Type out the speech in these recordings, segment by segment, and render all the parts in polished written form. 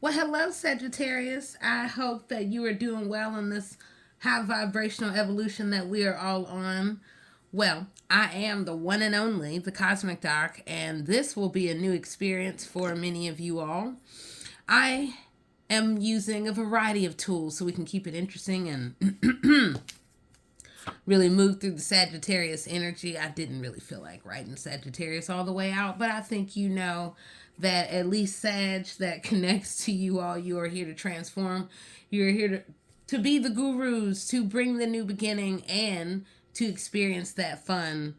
Well, hello, Sagittarius. I hope that you are doing well in this high vibrational evolution that we are all on. Well, I am the one and only, the Cosmic Doc, and this will be a new experience for many of you all. I am using a variety of tools so we can keep it interesting and really move through the Sagittarius energy. I didn't really feel like writing Sagittarius all the way out, but I think you know that at least Sag that connects to you all, you are here to transform. You're here to be the gurus, to bring the new beginning, and to experience that fun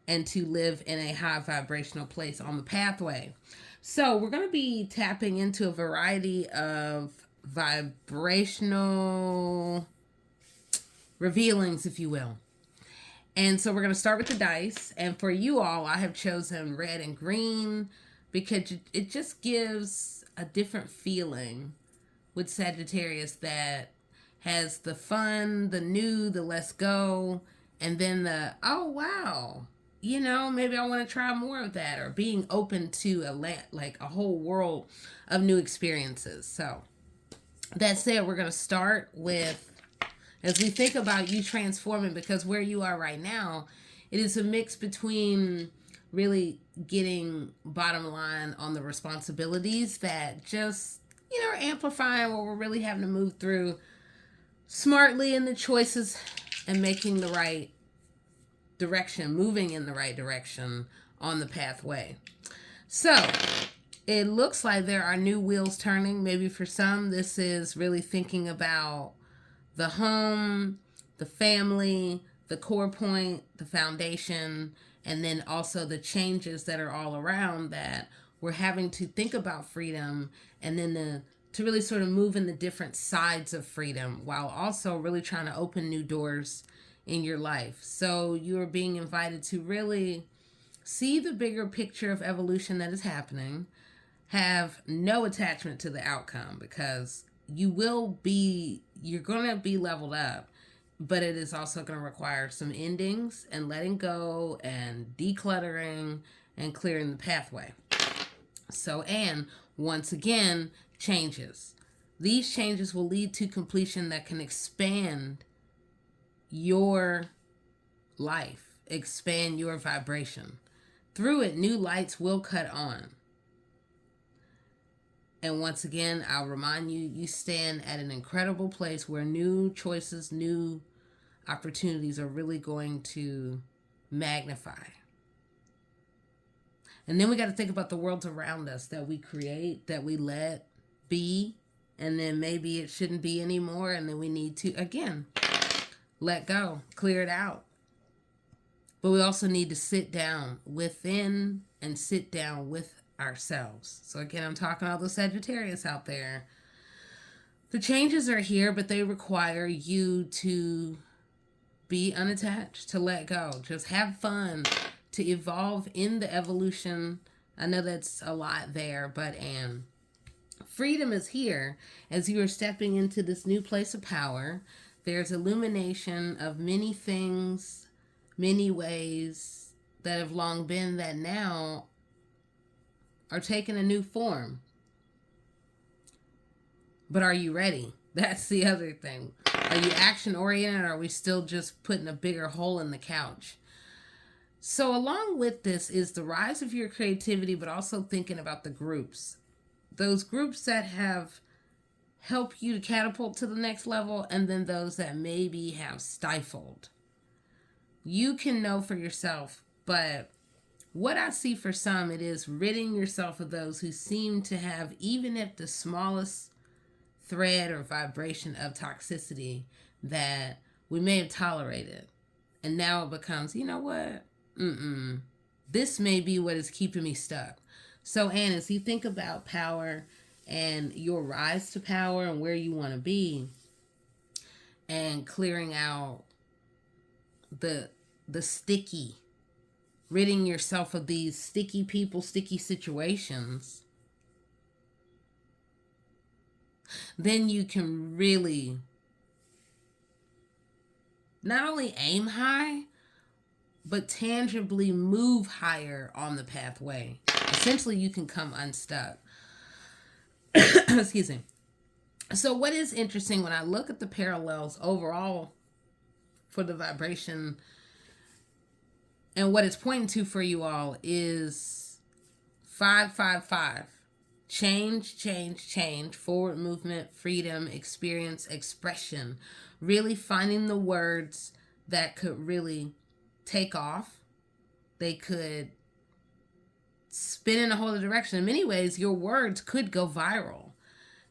and to live in a high vibrational place on the pathway. So, we're going to be tapping into a variety of vibrational revealings, if you will. And so we're going to start with the dice. And for you all, I have chosen red and green because it just gives a different feeling with Sagittarius that has the fun, the new, the let's go, and then the, oh, wow. You know, maybe I want to try more of that, or being open to a whole world of new experiences. So that said, we're going to start with, as we think about you transforming, because where you are right now, it is a mix between really getting bottom line on the responsibilities that just, are amplifying what we're really having to move through smartly in the choices and making the right direction, moving in the right direction on the pathway. So it looks like there are new wheels turning. Maybe for some, this is really thinking about the home, the family, the core point, the foundation, and then also the changes that are all around that we're having to think about freedom, and then to really sort of move in the different sides of freedom while also really trying to open new doors in your life. So you're being invited to really see the bigger picture of evolution that is happening, have no attachment to the outcome, because you're going to be leveled up, but it is also going to require some endings and letting go and decluttering and clearing the pathway. So, and once again, changes. These changes will lead to completion that can expand your life, expand your vibration. Through it, new lights will cut on. And once again, I'll remind you, you stand at an incredible place where new choices, new opportunities are really going to magnify. And then we got to think about the worlds around us that we create, that we let be, and then maybe it shouldn't be anymore, and then we need to, again, let go, clear it out. But we also need to sit down within and sit down with ourselves. So again, I'm talking to all the Sagittarius out there. The changes are here, but they require you to be unattached, to let go, just have fun, to evolve in the evolution. I know that's a lot there, but freedom is here as you are stepping into this new place of power. There's illumination of many things, many ways that have long been, that now are taking a new form. But are you ready? That's the other thing. Are you action oriented, or are we still just putting a bigger hole in the couch? So along with this is the rise of your creativity, but also thinking about the groups. Those groups that have helped you to catapult to the next level, and then those that maybe have stifled. You can know for yourself, but what I see for some, it is ridding yourself of those who seem to have, even if the smallest thread or vibration of toxicity that we may have tolerated. And now it becomes, you know what? This may be what is keeping me stuck. So, Anne, as you think about power and your rise to power and where you want to be, and clearing out the sticky, ridding yourself of these sticky people, sticky situations, then you can really not only aim high, but tangibly move higher on the pathway. Essentially, you can come unstuck. Excuse me. So what is interesting when I look at the parallels overall for the vibration and what it's pointing to for you all is 555. Change, change, change, forward movement, freedom, experience, expression. Really finding the words that could really take off. They could spin in a whole other direction. In many ways, your words could go viral.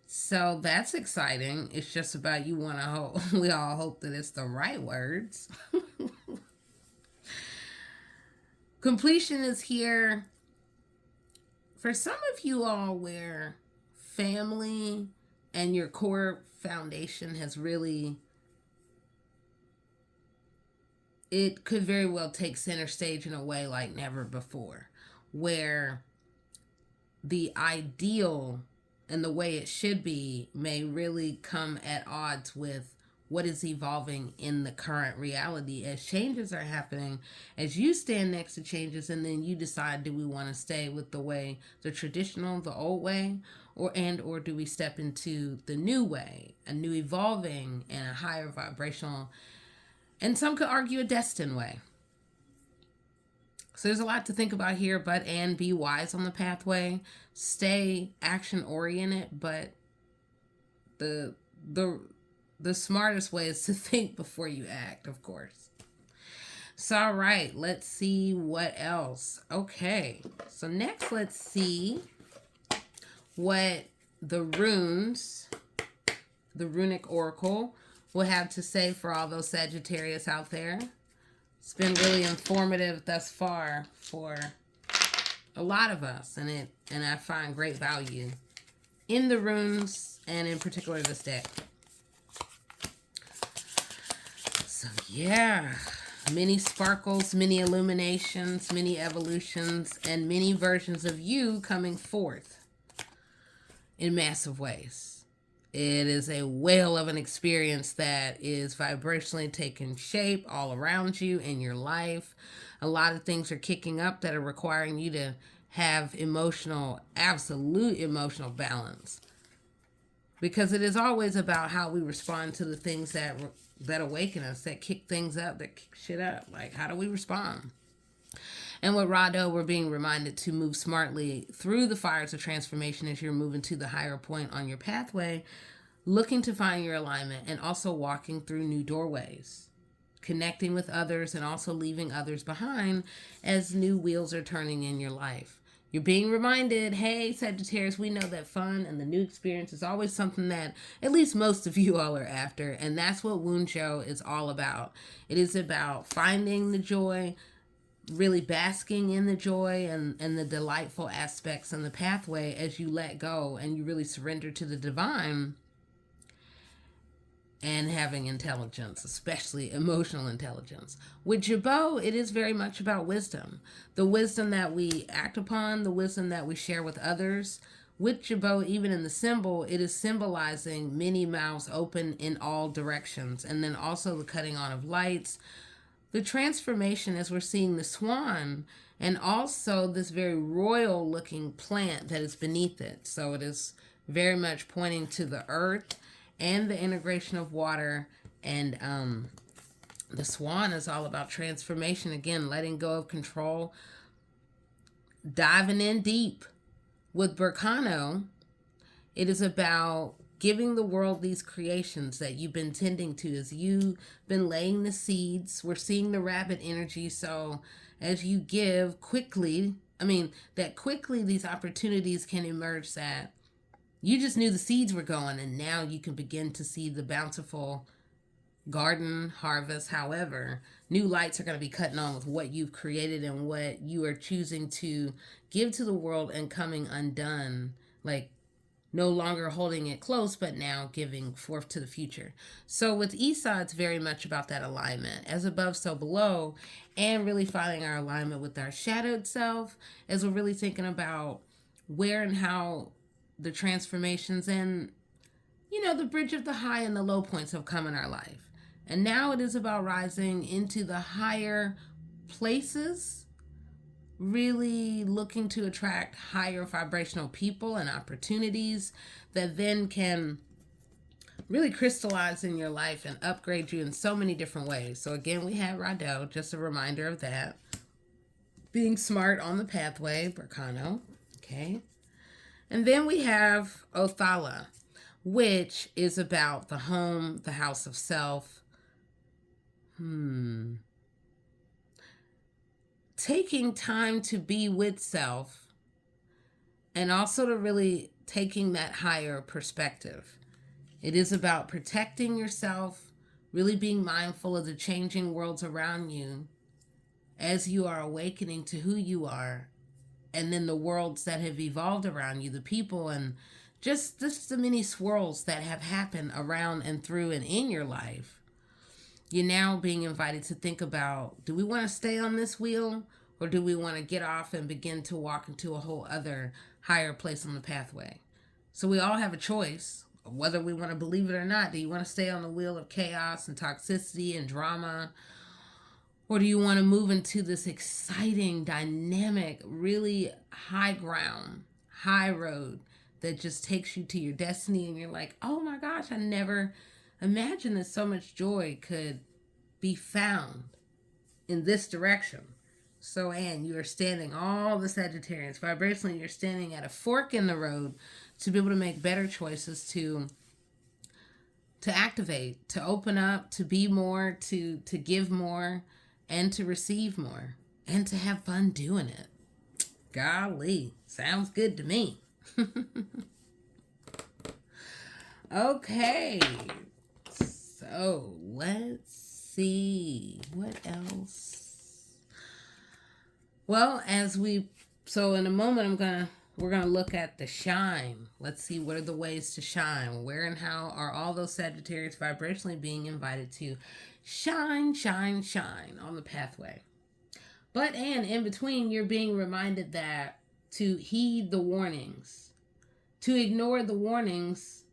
So that's exciting. It's just about you want to hope, we all hope that it's the right words. Completion is here. For some of you all where family and your core foundation has really, it could very well take center stage in a way like never before, where the ideal and the way it should be may really come at odds with what is evolving in the current reality as changes are happening, as you stand next to changes, and then you decide, do we want to stay with the way, the traditional, the old way, or do we step into the new way, a new evolving and a higher vibrational, and some could argue a destined way. So there's a lot to think about here, and be wise on the pathway. Stay action oriented, but the smartest way is to think before you act, of course. So, all right, let's see what else. Okay, so next let's see what the runes, the runic oracle, will have to say for all those Sagittarius out there. It's been really informative thus far for a lot of us, and I find great value in the runes and in particular this deck. So yeah, many sparkles, many illuminations, many evolutions, and many versions of you coming forth in massive ways. It is a whale of an experience that is vibrationally taking shape all around you in your life. A lot of things are kicking up that are requiring you to have absolute emotional balance. Because it is always about how we respond to the things that awaken us, that kick things up, that kick shit up. Like, how do we respond? And with Rado, we're being reminded to move smartly through the fires of transformation as you're moving to the higher point on your pathway, looking to find your alignment, and also walking through new doorways, connecting with others, and also leaving others behind as new wheels are turning in your life. You're being reminded, hey, Sagittarius, we know that fun and the new experience is always something that at least most of you all are after. And that's what Wunjo is all about. It is about finding the joy, really basking in the joy and the delightful aspects in the pathway as you let go and you really surrender to the divine, and having intelligence, especially emotional intelligence. With Jabot, it is very much about wisdom. The wisdom that we act upon, the wisdom that we share with others. With Jabot, even in the symbol, it is symbolizing many mouths open in all directions. And then also the cutting on of lights, the transformation as we're seeing the swan, and also this very royal looking plant that is beneath it. So it is very much pointing to the earth and the integration of water. And the swan is all about transformation. Again, letting go of control, diving in deep. With Berkano, it is about giving the world these creations that you've been tending to as you've been laying the seeds. We're seeing the rabbit energy. So as you give quickly, these opportunities can emerge that you just knew the seeds were going, and now you can begin to see the bountiful garden harvest. However, new lights are going to be cutting on with what you've created and what you are choosing to give to the world and coming undone. Like, no longer holding it close, but now giving forth to the future. So with Esau, it's very much about that alignment. As above, so below. And really finding our alignment with our shadowed self as we're really thinking about where and how the transformations and, the bridge of the high and the low points have come in our life. And now it is about rising into the higher places, really looking to attract higher vibrational people and opportunities that then can really crystallize in your life and upgrade you in so many different ways. So again, we have Rado, just a reminder of that. Being smart on the pathway, Berkano. Okay. And then we have Othala, which is about the home, the house of self. Taking time to be with self and also to really taking that higher perspective. It is about protecting yourself, really being mindful of the changing worlds around you as you are awakening to who you are, and then the worlds that have evolved around you, the people, and just the many swirls that have happened around and through and in your life. You're now being invited to think about, do we want to stay on this wheel, or do we want to get off and begin to walk into a whole other higher place on the pathway? So we all have a choice, whether we want to believe it or not. Do you want to stay on the wheel of chaos and toxicity and drama? Or do you want to move into this exciting, dynamic, really high ground, high road that just takes you to your destiny, and you're like, oh my gosh, I never imagined that so much joy could be found in this direction. So, Anne, you are standing, all the Sagittarians, vibrationally, you're standing at a fork in the road to be able to make better choices, to activate, to open up, to be more, to give more, and to receive more, and to have fun doing it. Golly, sounds good to me. Okay, so let's see what else. Well, so in a moment we're gonna look at the shine. Let's see, what are the ways to shine? Where and how are all those Sagittarius vibrationally being invited to shine, shine, shine on the pathway? But, and in between, you're being reminded that to heed the warnings. To ignore the warnings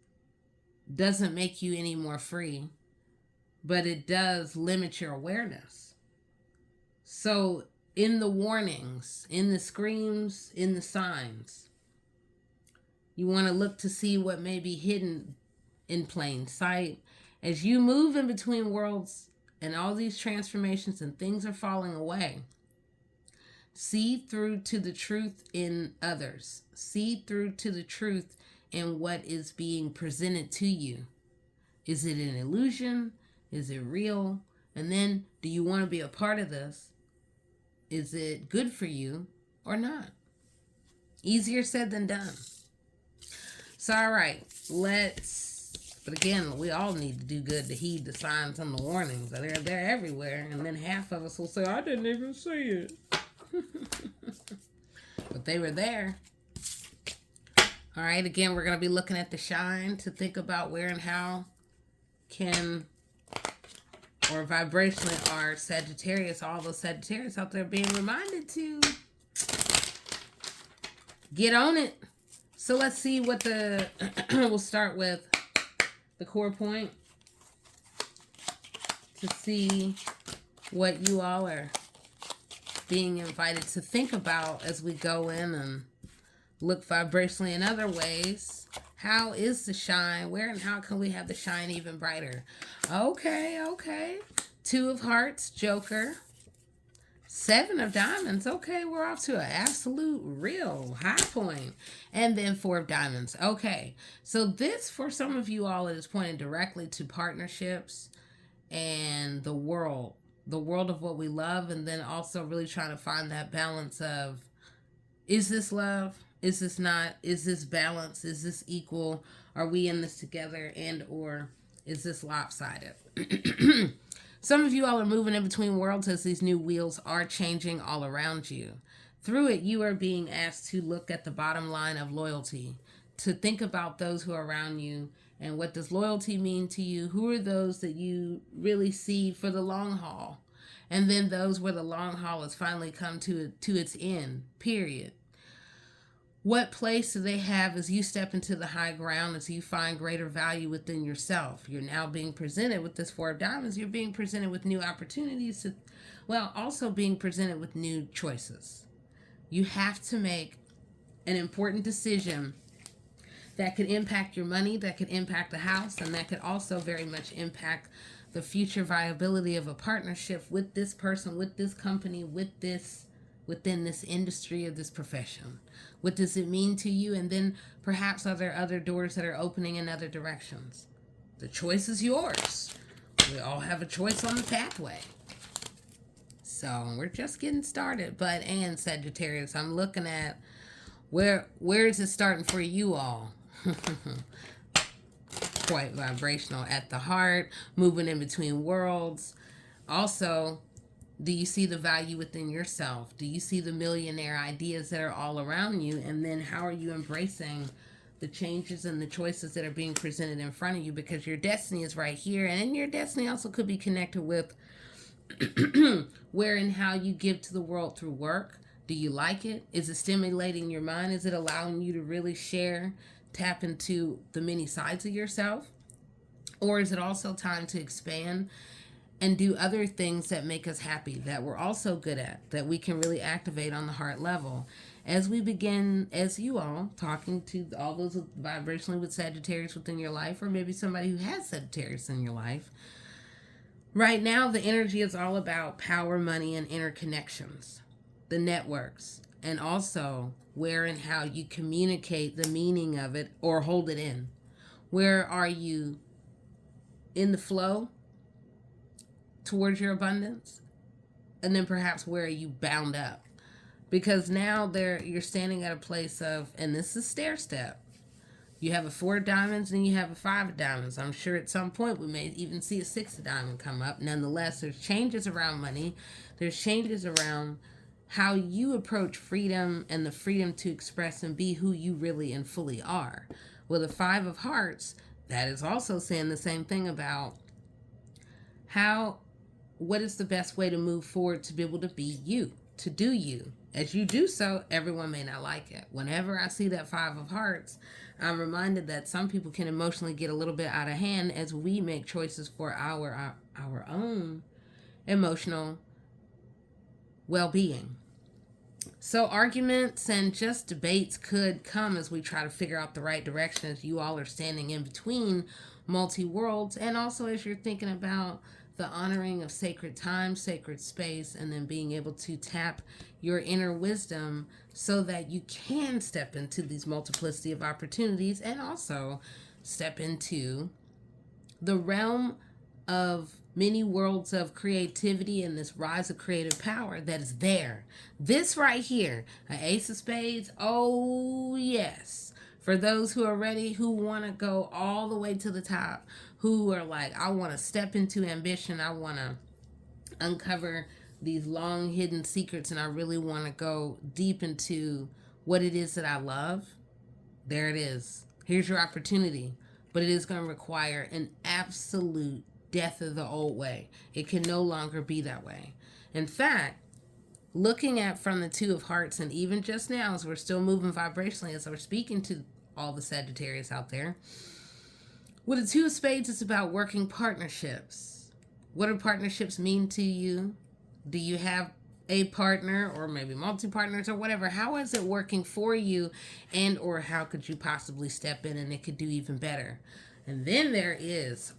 doesn't make you any more free, but it does limit your awareness. So in the warnings, in the screams, in the signs, you want to look to see what may be hidden in plain sight. As you move in between worlds and all these transformations and things are falling away, see through to the truth in others. See through to the truth in what is being presented to you. Is it an illusion? Is it real? And then, do you want to be a part of this? Is it good for you or not? Easier said than done. So, all right, but again, we all need to do good to heed the signs and the warnings. They're everywhere. And then half of us will say, I didn't even see it. But they were there. All right, again, we're going to be looking at the shine to think about where and how or vibrationally are Sagittarius, all those Sagittarius out there being reminded to get on it. So let's see what we'll start with the core point to see what you all are being invited to think about as we go in and look vibrationally in other ways. How is the shine? Where and how can we have the shine even brighter? Okay. 2 of Hearts, Joker. 7 of Diamonds. Okay, we're off to an absolute real high point. And then 4 of Diamonds. Okay, so this, for some of you all, is pointing directly to partnerships and the world of what we love, and then also really trying to find that balance of, is this love? Is this not? Is this balance? Is this equal? Are we in this together? And or is this lopsided? Some of you all are moving in between worlds as these new wheels are changing all around you. Through it, you are being asked to look at the bottom line of loyalty, to think about those who are around you and what does loyalty mean to you? Who are those that you really see for the long haul? And then those where the long haul has finally come to its end, period. What place do they have as you step into the high ground, as you find greater value within yourself? You're now being presented with this 4 of Diamonds. You're being presented with new opportunities also being presented with new choices. You have to make an important decision that could impact your money, that could impact the house, and that could also very much impact the future viability of a partnership with this person, with this company, within this industry or this profession. What does it mean to you? And then perhaps are there other doors that are opening in other directions? The choice is yours. We all have a choice on the pathway. So we're just getting started. But, and Sagittarius, I'm looking at where is it starting for you all? Quite vibrational at the heart, moving in between worlds. Also, do you see the value within yourself? Do you see the millionaire ideas that are all around you? And then how are you embracing the changes and the choices that are being presented in front of you? Because your destiny is right here. And your destiny also could be connected with where and how you give to the world through work. Do you like it? Is it stimulating your mind? Is it allowing you to really share, tap into the many sides of yourself? Or is it also time to expand and do other things that make us happy, that we're also good at, that we can really activate on the heart level? As we begin, as you all, talking to all those vibrationally with Sagittarius within your life, or maybe somebody who has Sagittarius in your life, right now the energy is all about power, money, and interconnections, the networks, and also where and how you communicate the meaning of it or hold it in. Where are you in the flow towards your abundance? And then perhaps where are you bound up? Because now you're standing at a place of, and this is stair step. You have a 4 of diamonds and you have a 5 of diamonds. I'm sure at some point we may even see a 6 of diamond come up. Nonetheless, there's changes around money. There's changes around how you approach freedom and the freedom to express and be who you really and fully are. With a 5 of hearts, that is also saying the same thing about what is the best way to move forward to be able to be you, to do you. As you do so, everyone may not like it. Whenever I see that 5 of hearts, I'm reminded that some people can emotionally get a little bit out of hand as we make choices for our own emotional well-being. So arguments and just debates could come as we try to figure out the right direction, as you all are standing in between multi-worlds, and also as you're thinking about the honoring of sacred time, sacred space, and then being able to tap your inner wisdom so that you can step into these multiplicity of opportunities and also step into the realm of many worlds of creativity and this rise of creative power that is there. This right here, an ace of spades, oh yes. For those who are ready, who want to go all the way to the top, who are like, I want to step into ambition, I want to uncover these long hidden secrets, and I really want to go deep into what it is that I love. There it is. Here's your opportunity. But it is going to require an absolute death of the old way. It can no longer be that way. In fact, looking at from the 2 of hearts, and even just now as we're still moving vibrationally, as we're speaking to all the Sagittarius out there, with the 2 of spades, it's about working partnerships. What do partnerships mean to you? Do you have a partner or maybe multi-partners or whatever? How is it working for you, and or how could you possibly step in and it could do even better? And then there is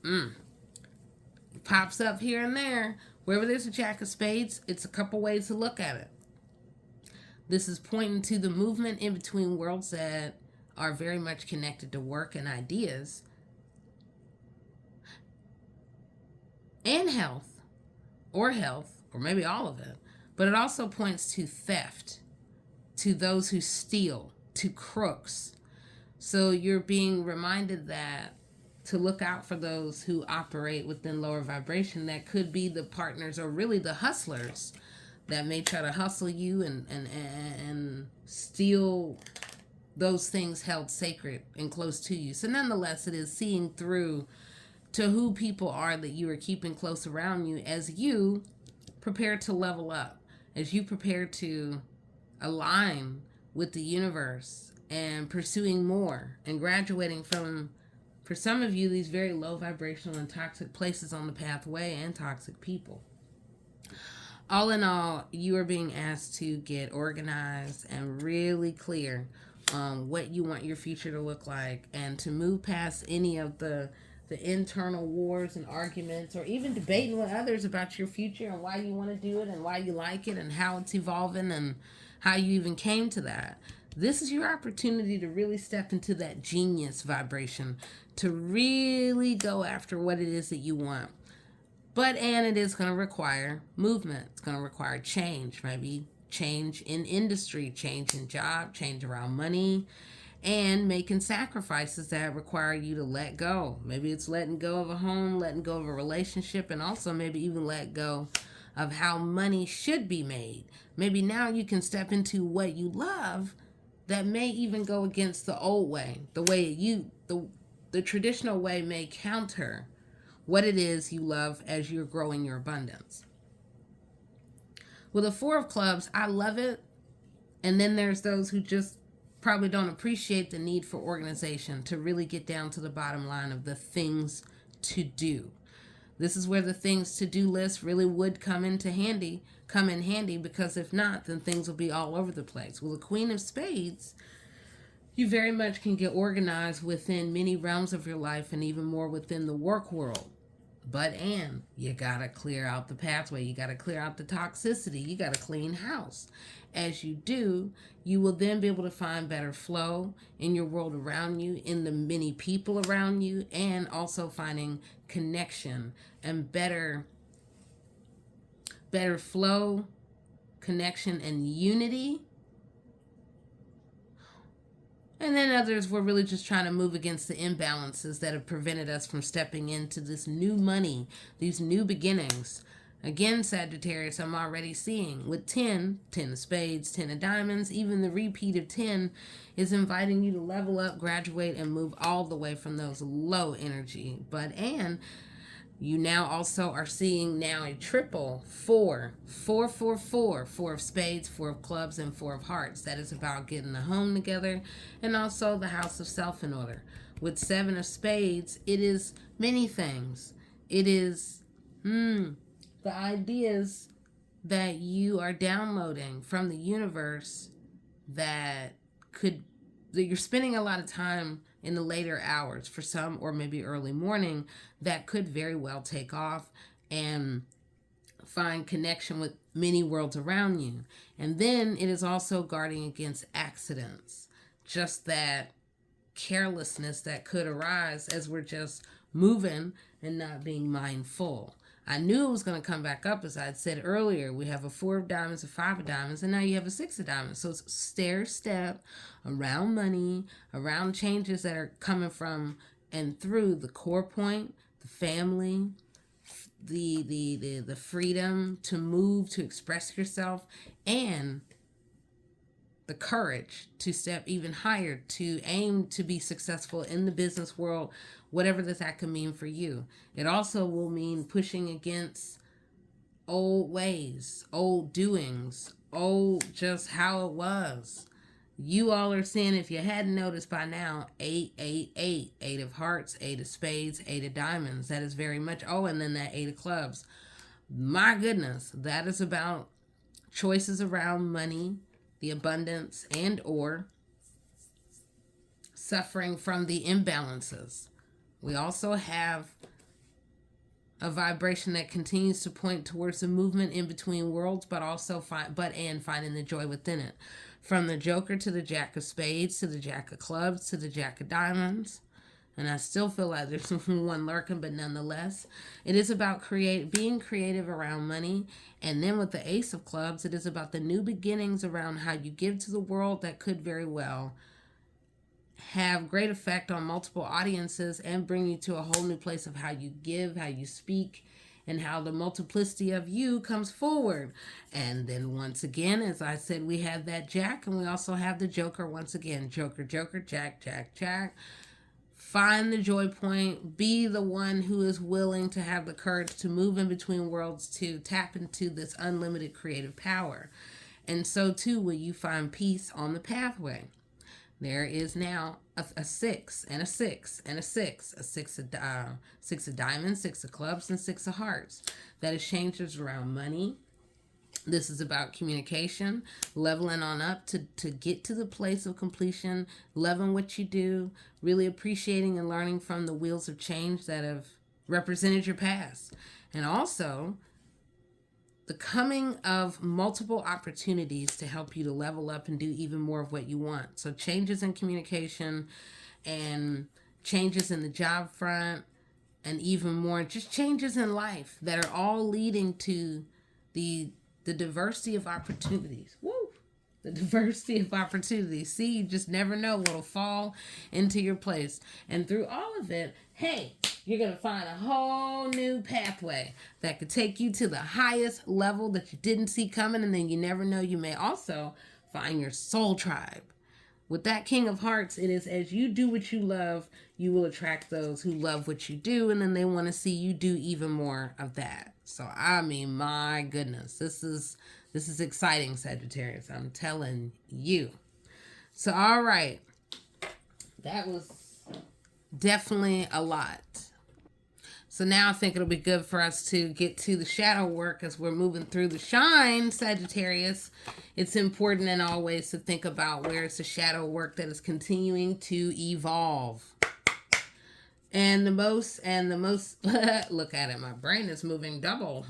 pops up here and there. Wherever there's a Jack of Spades, it's a couple ways to look at it. This is pointing to the movement in between worlds that are very much connected to work and ideas and health, or maybe all of it. But it also points to theft, to those who steal, to crooks. So you're being reminded that to look out for those who operate within lower vibration. That could be the partners or really the hustlers that may try to hustle you and steal those things held sacred and close to you. So nonetheless, it is seeing through to who people are that you are keeping close around you as you prepare to level up, as you prepare to align with the universe and pursuing more and graduating from, for some of you, these very low vibrational and toxic places on the pathway and toxic people. All in all, you are being asked to get organized and really clear on what you want your future to look like, and to move past any of the internal wars and arguments, or even debating with others about your future and why you want to do it and why you like it and how it's evolving and how you even came to that. This is your opportunity to really step into that genius vibration, to really go after what it is that you want. And it is going to require movement. It's going to require change, maybe change in industry, change in job, change around money, and making sacrifices that require you to let go. Maybe it's letting go of a home, letting go of a relationship, and also maybe even let go of how money should be made. Maybe now you can step into what you love that may even go against the old way. The traditional way may counter what it is you love as you're growing your abundance. With a 4 of clubs, I love it. And then there's those who just probably don't appreciate the need for organization, to really get down to the bottom line of the things to do. This is where the things to do list really would come in handy, because if not, then things will be all over the place. Well, the Queen of Spades, you very much can get organized within many realms of your life, and even more within the work world. And you gotta clear out the pathway. You gotta clear out the toxicity. You gotta clean house. As you do, you will then be able to find better flow in your world around you, in the many people around you, and also finding connection and better flow, connection, and unity. And then others were really just trying to move against the imbalances that have prevented us from stepping into this new money, these new beginnings. Again, Sagittarius, I'm already seeing with 10 of spades, 10 of diamonds, even the repeat of 10 is inviting you to level up, graduate, and move all the way from those low energy. And you now also are seeing now a triple 4 of spades, 4 of clubs, and 4 of hearts. That is about getting the home together and also the house of self in order. With 7 of spades, it is many things. It is the ideas that you are downloading from the universe that you're spending a lot of time in the later hours for some, or maybe early morning, that could very well take off and find connection with many worlds around you. And then it is also guarding against accidents, just that carelessness that could arise as we're just moving and not being mindful. I knew it was going to come back up. As I had said earlier, we have a 4 of diamonds, a 5 of diamonds, and now you have a 6 of diamonds. So it's stair step around money, around changes that are coming from and through the core point, the family, the freedom to move, to express yourself, and the courage to step even higher, to aim to be successful in the business world, whatever that could mean for you. It also will mean pushing against old ways, old doings, old just how it was. You all are seeing, if you hadn't noticed by now, 888, 8 of hearts, 8 of spades, 8 of diamonds. That is very much, and then that 8 of clubs. My goodness, that is about choices around money, the abundance, and or suffering from the imbalances. We also have a vibration that continues to point towards the movement in between worlds, but also finding the joy within it. From the Joker to the Jack of Spades, to the Jack of Clubs, to the Jack of Diamonds. And I still feel like there's one lurking, but nonetheless, it is about being creative around money. And then with the Ace of Clubs, it is about the new beginnings around how you give to the world that could very well have great effect on multiple audiences and bring you to a whole new place of how you give, how you speak, and how the multiplicity of you comes forward. And then once again, as I said, we have that Jack, and we also have the Joker once again. Joker, Joker, Jack, Jack, Jack. Find the joy point. Be the one who is willing to have the courage to move in between worlds, to tap into this unlimited creative power. And so too will you find peace on the pathway. There is now a 6 and a 6 and a 6, a 6 of diamonds, 6 of clubs, and 6 of hearts. That is changes around money, This is about communication, leveling on up to get to the place of completion, loving what you do, really appreciating and learning from the wheels of change that have represented your past. And also the coming of multiple opportunities to help you to level up and do even more of what you want. So changes in communication and changes in the job front, and even more just changes in life that are all leading to the diversity of opportunities. Woo! The diversity of opportunities. See, you just never know what'll fall into your place. And through all of it, hey, you're going to find a whole new pathway that could take you to the highest level that you didn't see coming. And then you never know, you may also find your soul tribe. With that King of Hearts, it is as you do what you love, you will attract those who love what you do, and then they want to see you do even more of that. So, I mean, my goodness, this is exciting, Sagittarius. I'm telling you. So, all right. That was definitely a lot. So now I think it'll be good for us to get to the shadow work as we're moving through the shine, Sagittarius. It's important in all ways to think about where it's the shadow work that is continuing to evolve. And the most, look at it, my brain is moving double.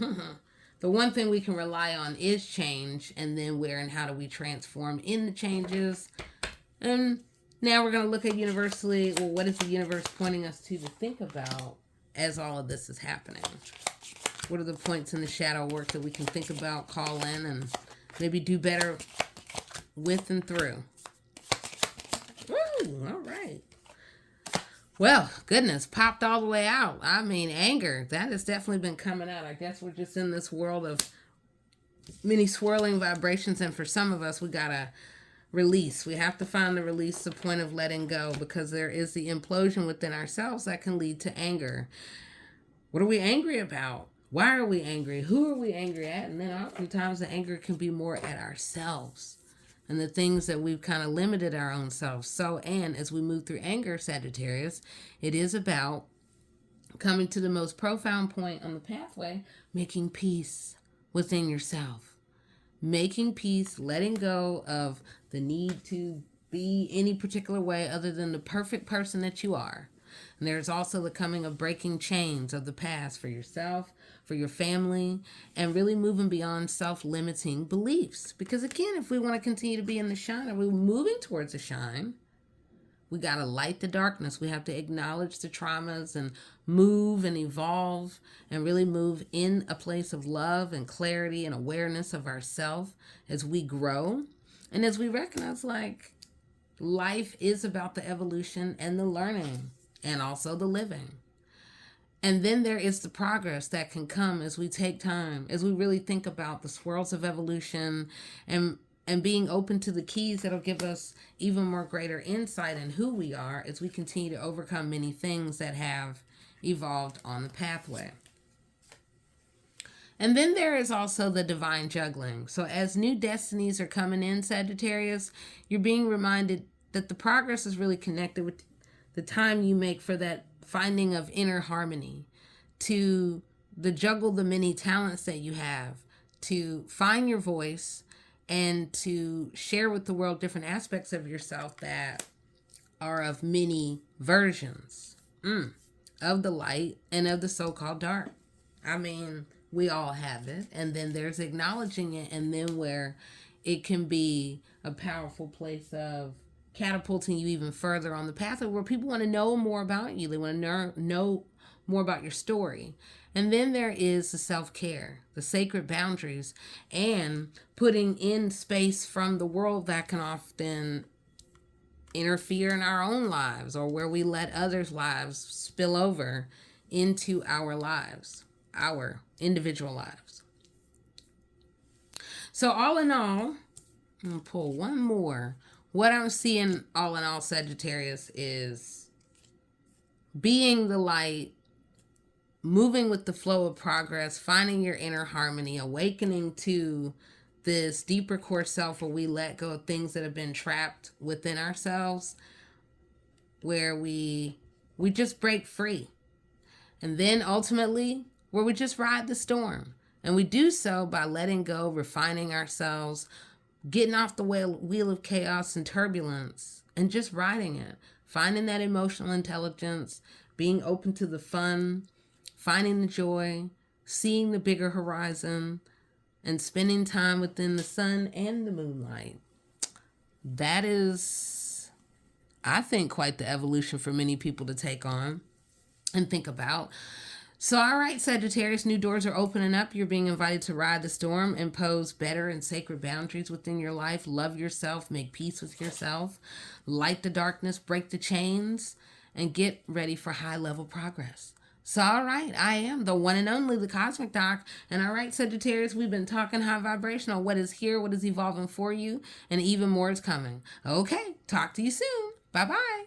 The one thing we can rely on is change, and then where and how do we transform in the changes. And now we're going to look at universally, well, what is the universe pointing us to think about as all of this is happening? What are the points in the shadow work that we can think about, call in, and maybe do better with and through? Woo! All right. Well, goodness, popped all the way out. I mean, anger, that has definitely been coming out. I guess we're just in this world of many swirling vibrations, and for some of us, we got to release. We have to find the release, the point of letting go, because there is the implosion within ourselves that can lead to anger. What are we angry about? Why are we angry? Who are we angry at? And then oftentimes the anger can be more at ourselves and the things that we've kind of limited our own selves. So, and as we move through anger, Sagittarius, it is about coming to the most profound point on the pathway, making peace within yourself. Making peace, letting go of the need to be any particular way other than the perfect person that you are. And there's also the coming of breaking chains of the past for yourself, for your family, and really moving beyond self-limiting beliefs. Because again, if we want to continue to be in the shine, or we're moving towards the shine, we got to light the darkness. We have to acknowledge the traumas and move and evolve and really move in a place of love and clarity and awareness of ourselves as we grow. And as we recognize, like, life is about the evolution and the learning and also the living. And then there is the progress that can come as we take time, as we really think about the swirls of evolution and being open to the keys that'll give us even more greater insight in who we are as we continue to overcome many things that have evolved on the pathway. And then there is also the divine juggling. So as new destinies are coming in, Sagittarius, you're being reminded that the progress is really connected with the time you make for that finding of inner harmony, to the juggle the many talents that you have, to find your voice, and to share with the world different aspects of yourself that are of many versions of the light and of the so-called dark. I mean, we all have it. And then there's acknowledging it, and then where it can be a powerful place of catapulting you even further on the path of where people want to know more about you. They want to know more about your story. And then there is the self-care, the sacred boundaries, and putting in space from the world that can often interfere in our own lives, or where we let others' lives spill over into our lives, our individual lives. So all in all, I'm going to pull one more. What I'm seeing all in all, Sagittarius, is being the light, moving with the flow of progress, finding your inner harmony, awakening to this deeper core self where we let go of things that have been trapped within ourselves, where we just break free. And then ultimately, where we just ride the storm. And we do so by letting go, refining ourselves, getting off the wheel of chaos and turbulence, and just riding it. Finding that emotional intelligence, being open to the fun, finding the joy, seeing the bigger horizon, and spending time within the sun and the moonlight. That is, I think, quite the evolution for many people to take on and think about. So, all right, Sagittarius, new doors are opening up. You're being invited to ride the storm, impose better and sacred boundaries within your life, love yourself, make peace with yourself, light the darkness, break the chains, and get ready for high-level progress. So, all right, I am the one and only, the Cosmic Doc. And all right, Sagittarius, we've been talking high vibrational, what is here, what is evolving for you, and even more is coming. Okay, talk to you soon. Bye-bye.